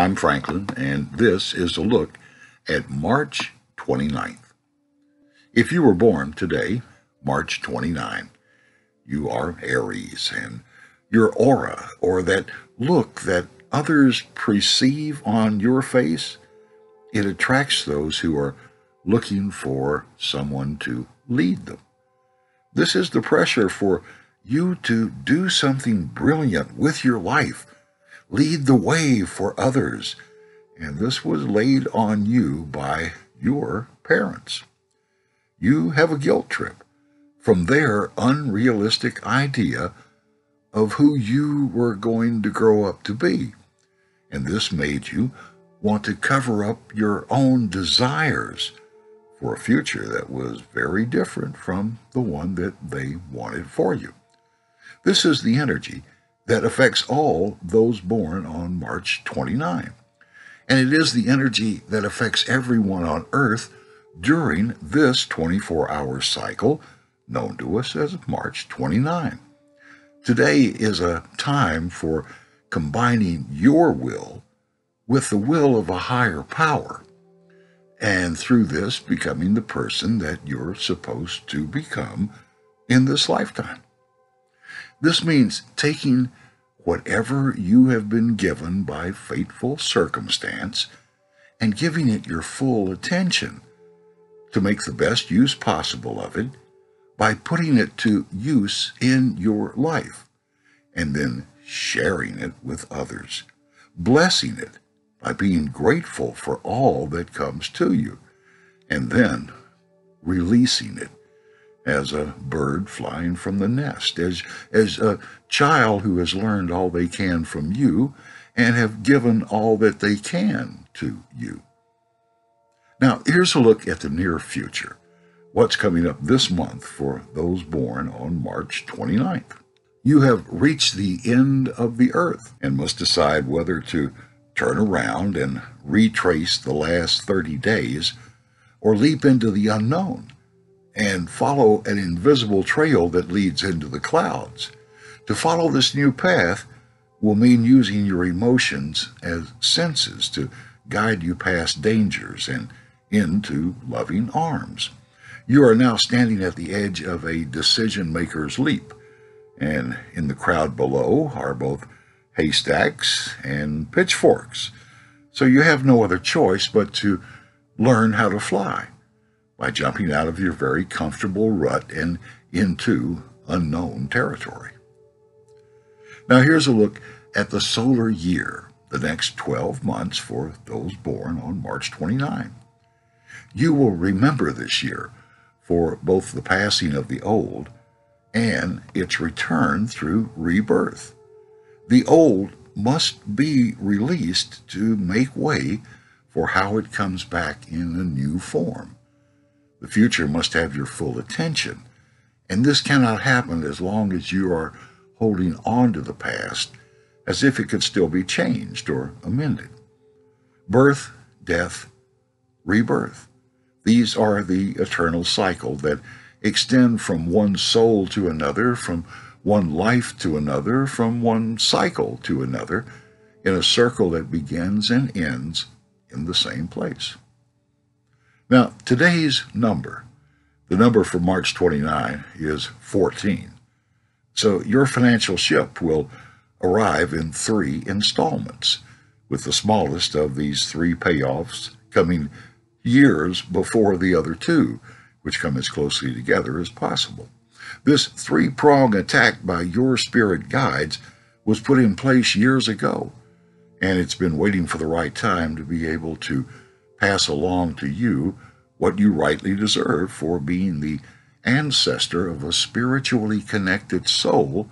I'm Franklin, and this is a look at March 29th. If you were born today, March 29, you are Aries, and your aura, or that look that others perceive on your face, it attracts those who are looking for someone to lead them. This is the pressure for you to do something brilliant with your life. Lead the way for others. And this was laid on you by your parents. You have a guilt trip from their unrealistic idea of who you were going to grow up to be. And this made you want to cover up your own desires for a future that was very different from the one that they wanted for you. This is the energy that affects all those born on March 29. And it is the energy that affects everyone on Earth during this 24-hour cycle known to us as March 29. Today is a time for combining your will with the will of a higher power, and through this becoming the person that you're supposed to become in this lifetime. This means taking whatever you have been given by fateful circumstance and giving it your full attention to make the best use possible of it by putting it to use in your life and then sharing it with others, blessing it by being grateful for all that comes to you, and then releasing it as a bird flying from the nest, as a child who has learned all they can from you and have given all that they can to you. Now, here's a look at the near future, what's coming up this month for those born on March 29th. You have reached the end of the earth and must decide whether to turn around and retrace the last 30 days or leap into the unknown and follow an invisible trail that leads into the clouds. To follow this new path will mean using your emotions as senses to guide you past dangers and into loving arms. You are now standing at the edge of a decision-maker's leap, and in the crowd below are both haystacks and pitchforks. So you have no other choice but to learn how to fly by jumping out of your very comfortable rut and into unknown territory. Now here's a look at the solar year, the next 12 months for those born on March 29. You will remember this year for both the passing of the old and its return through rebirth. The old must be released to make way for how it comes back in a new form. The future must have your full attention, and this cannot happen as long as you are holding on to the past as if it could still be changed or amended. Birth, death, rebirth. These are the eternal cycle that extend from one soul to another, from one life to another, from one cycle to another, in a circle that begins and ends in the same place. Now, today's number, the number for March 29, is 14. So your financial ship will arrive in 3 installments, with the smallest of these 3 payoffs coming years before the other 2, which come as closely together as possible. This 3-prong attack by your spirit guides was put in place years ago, and it's been waiting for the right time to be able to pass along to you what you rightly deserve for being the ancestor of a spiritually connected soul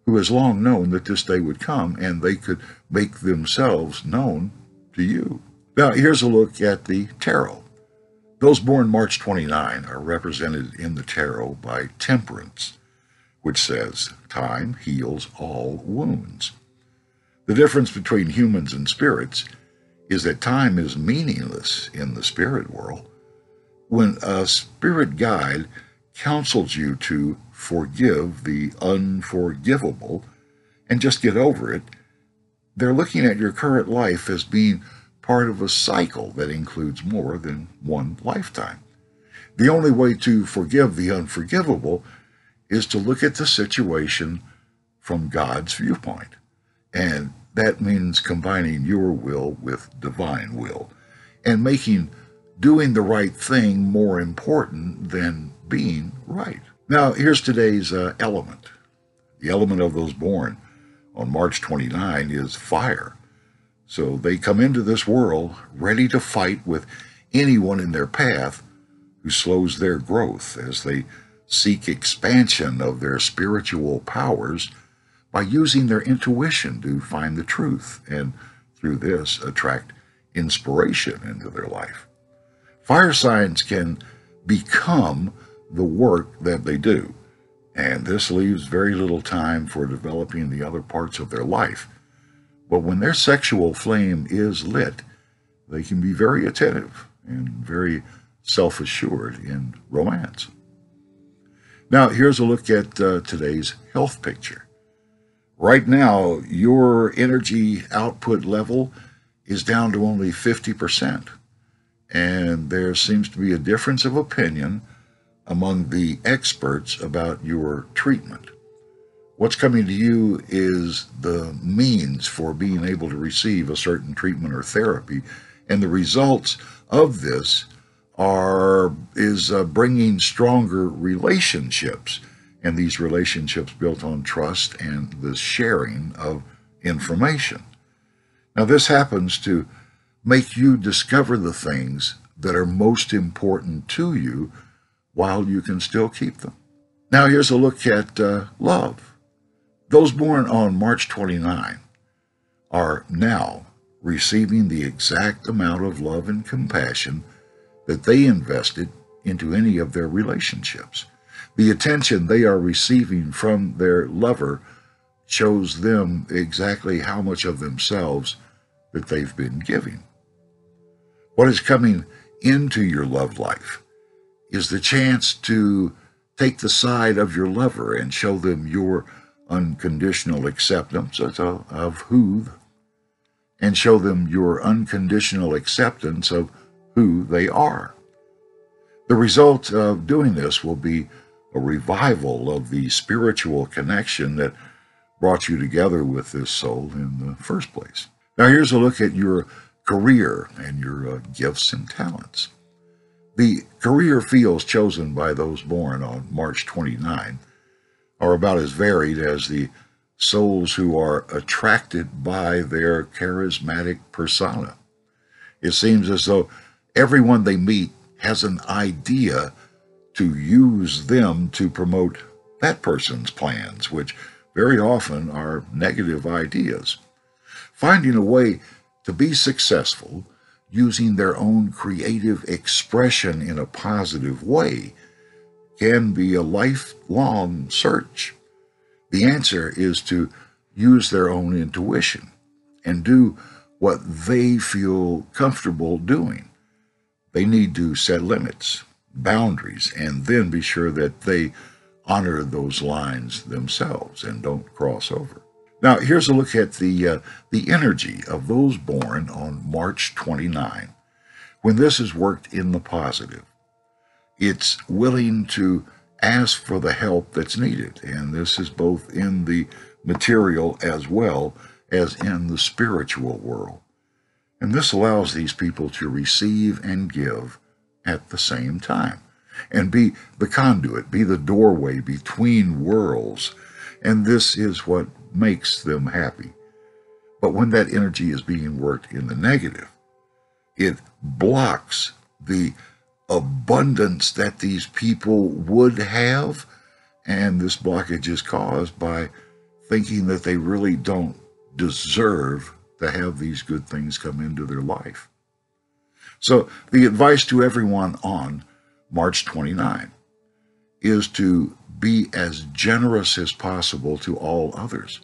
who has long known that this day would come and they could make themselves known to you. Now, here's a look at the tarot. Those born March 29 are represented in the tarot by Temperance, which says, "Time heals all wounds." The difference between humans and spirits is that time is meaningless in the spirit world. When a spirit guide counsels you to forgive the unforgivable and just get over it, they're looking at your current life as being part of a cycle that includes more than one lifetime. The only way to forgive the unforgivable is to look at the situation from God's viewpoint. And that means combining your will with divine will and making doing the right thing more important than being right. Now, here's today's element. The element of those born on March 29 is fire. So they come into this world ready to fight with anyone in their path who slows their growth as they seek expansion of their spiritual powers by using their intuition to find the truth and through this attract inspiration into their life. Fire signs can become the work that they do, and this leaves very little time for developing the other parts of their life. But when their sexual flame is lit, they can be very attentive and very self-assured in romance. Now, here's a look at today's health picture. Right now, your energy output level is down to only 50%, and there seems to be a difference of opinion among the experts about your treatment. What's coming to you is the means for being able to receive a certain treatment or therapy, and the results of this is bringing stronger relationships, and these relationships built on trust and the sharing of information. Now, this happens to make you discover the things that are most important to you while you can still keep them. Now, here's a look at love. Those born on March 29 are now receiving the exact amount of love and compassion that they invested into any of their relationships. The attention they are receiving from their lover shows them exactly how much of themselves that they've been giving. What is coming into your love life is the chance to take the side of your lover and show them your unconditional acceptance of who, and show them your unconditional acceptance of who they are. The result of doing this will be a revival of the spiritual connection that brought you together with this soul in the first place. Now, here's a look at your career and your gifts and talents. The career fields chosen by those born on March 29 are about as varied as the souls who are attracted by their charismatic persona. It seems as though everyone they meet has an idea to use them to promote that person's plans, which very often are negative ideas. Finding a way to be successful using their own creative expression in a positive way can be a lifelong search. The answer is to use their own intuition and do what they feel comfortable doing. They need to set limits, boundaries, and then be sure that they honor those lines themselves and don't cross over. Now, here's a look at the energy of those born on March 29. When this is worked in the positive, it's willing to ask for the help that's needed, and this is both in the material as well as in the spiritual world. And this allows these people to receive and give at the same time and be the conduit, be the doorway between worlds. And this is what makes them happy. But when that energy is being worked in the negative, it blocks the abundance that these people would have. And this blockage is caused by thinking that they really don't deserve to have these good things come into their life. So the advice to everyone on March 29 is to be as generous as possible to all others,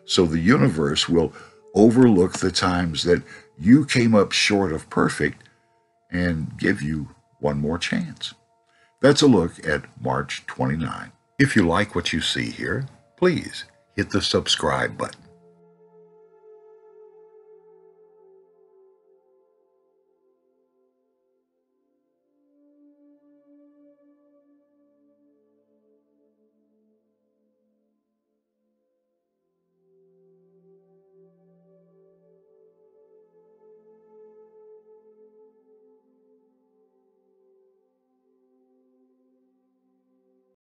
so the universe will overlook the times that you came up short of perfect and give you one more chance. That's a look at March 29. If you like what you see here, please hit the subscribe button.